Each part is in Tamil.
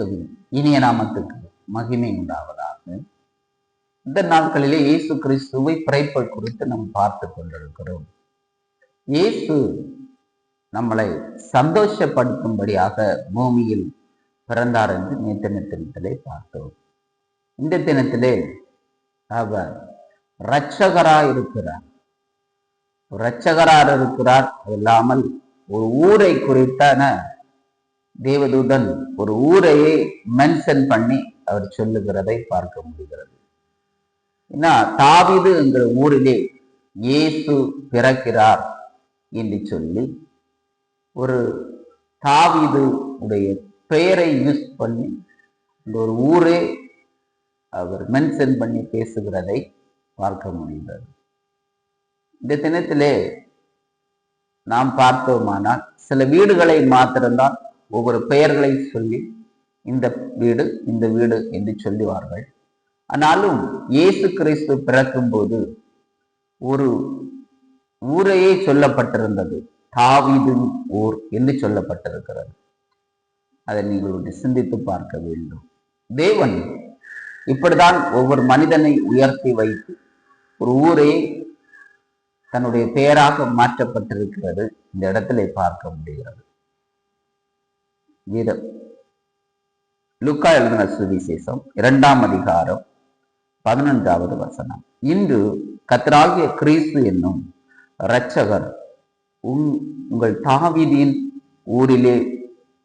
இயேசுவின் இனிய நாமத்துக்கு மகிமை உண்டாவதாக. இந்த நாட்களிலே இயேசு கிறிஸ்துவை பிறப்பை குறித்து நாம் பார்த்து கொண்டிருக்கிறோம். இயேசு நம்மளை சந்தோஷப்படுத்தும்படியாக பூமியில் பிறந்தார் என்று நேற்றைய தினத்திலே பார்த்தோம். இந்த தினத்திலே அவர் இரட்சகராய் இருக்கிறார். இரட்சகராக இருக்கிறார். அது இல்லாமல் ஒரு ஊரை குறித்தான தேவதூதன் ஒரு ஊரையே மென்ஷன் பண்ணி அவர் சொல்லுகிறதை பார்க்க முடிகிறது. ஏன்னா தாவீது என்கிற ஊரிலே இயேசு பிறக்கிறார் என்று சொல்லி ஒரு தாவீது உடைய பெயரை யூஸ் பண்ணி ஒரு ஊரே அவர் மென்ஷன் பண்ணி பேசுகிறதை பார்க்க முடிகிறது. இந்த தினத்திலே நாம் பார்த்தோமானால் சில வீடுகளை மாத்திரம்தான் ஒவ்வொரு பெயர்களை சொல்லி இந்த வீடு என்று சொல்லுவார்கள். ஆனாலும் இயேசு கிறிஸ்து பிறக்கும் போது ஒரு ஊரையே சொல்லப்பட்டிருந்தது, தாவீதின் ஊர் என்று சொல்லப்பட்டிருக்கிறது. அதை நீங்கள் சிந்தித்து பார்க்க வேண்டும். தேவன் இப்படிதான் ஒவ்வொரு மனிதனை உயர்த்தி வைத்து ஒரு ஊரே தன்னுடைய பெயராக மாற்றப்பட்டிருக்கிறது இந்த இடத்திலே பார்க்க முடிகிறது. வீரம் லூக்கா எழுதின சுவிசேஷம் 2ஆம் அதிகாரம் 11வது வசனம். இன்று கர்த்தராகிய கிறிஸ்து என்னும் இரட்சகர் உங்கள் தாவீதின் ஊரிலே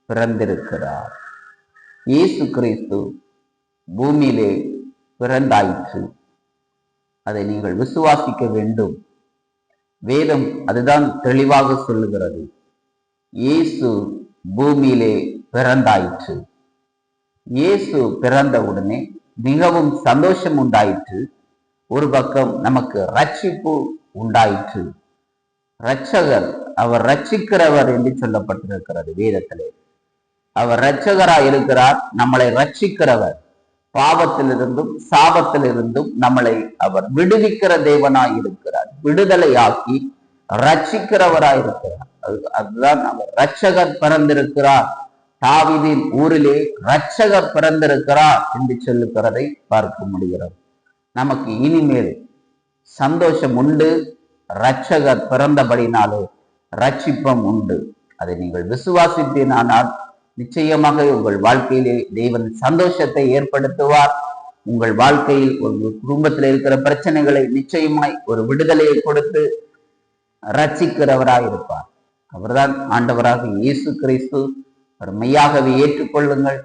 பிறந்திருக்கிறார். இயேசு கிறிஸ்து பூமியிலே பிறந்தாயிற்று. அதை நீங்கள் விசுவாசிக்க வேண்டும். வேதம் அதுதான் தெளிவாக சொல்லுகிறது. இயேசு பூமியிலே பிறந்தாயிற்று. இயேசு பிறந்தவுடனே மிகவும் சந்தோஷம் உண்டாயிற்று. ஒரு பக்கம் நமக்கு ரட்சிப்பு உண்டாயிற்று. இரட்சகர் அவர் ரட்சிக்கிறவர் என்று சொல்லப்பட்டிருக்கிறது வேதத்திலே. அவர் இரட்சகராய் இருக்கிறார், நம்மளை ரட்சிக்கிறவர். பாவத்திலிருந்தும் சாபத்திலிருந்தும் நம்மளை அவர் விடுவிக்கிற தேவனாய் இருக்கிறார். விடுதலையாக்கி ரட்சிக்கிறவராய் இருக்கிறார். அதுதான் அவர் இரட்சகர் பிறந்திருக்கிறார். தாவீதின் ஊரிலே இரட்சகர் பிறந்திருக்கிறார் என்று சொல்லுகிறதை பார்க்க முடிகிறது. நமக்கு இனிமேல் சந்தோஷம் உண்டு. இரட்சகர் பிறந்தபடினாலே ரட்சிப்பம் உண்டு. அதை நீங்கள் விசுவாசித்தீனால் நிச்சயமாக உங்கள் வாழ்க்கையிலே தேவன் சந்தோஷத்தை ஏற்படுத்துவார். உங்கள் வாழ்க்கையில் ஒரு குடும்பத்தில் இருக்கிற பிரச்சனைகளை நிச்சயமாய் ஒரு விடுதலையை கொடுத்து ரட்சிக்கிறவராய் இருப்பார். அவர்தான் ஆண்டவராக இயேசு கிறிஸ்து. மெய்யாகவே ஏற்றுக்கொள்ளுங்கள்.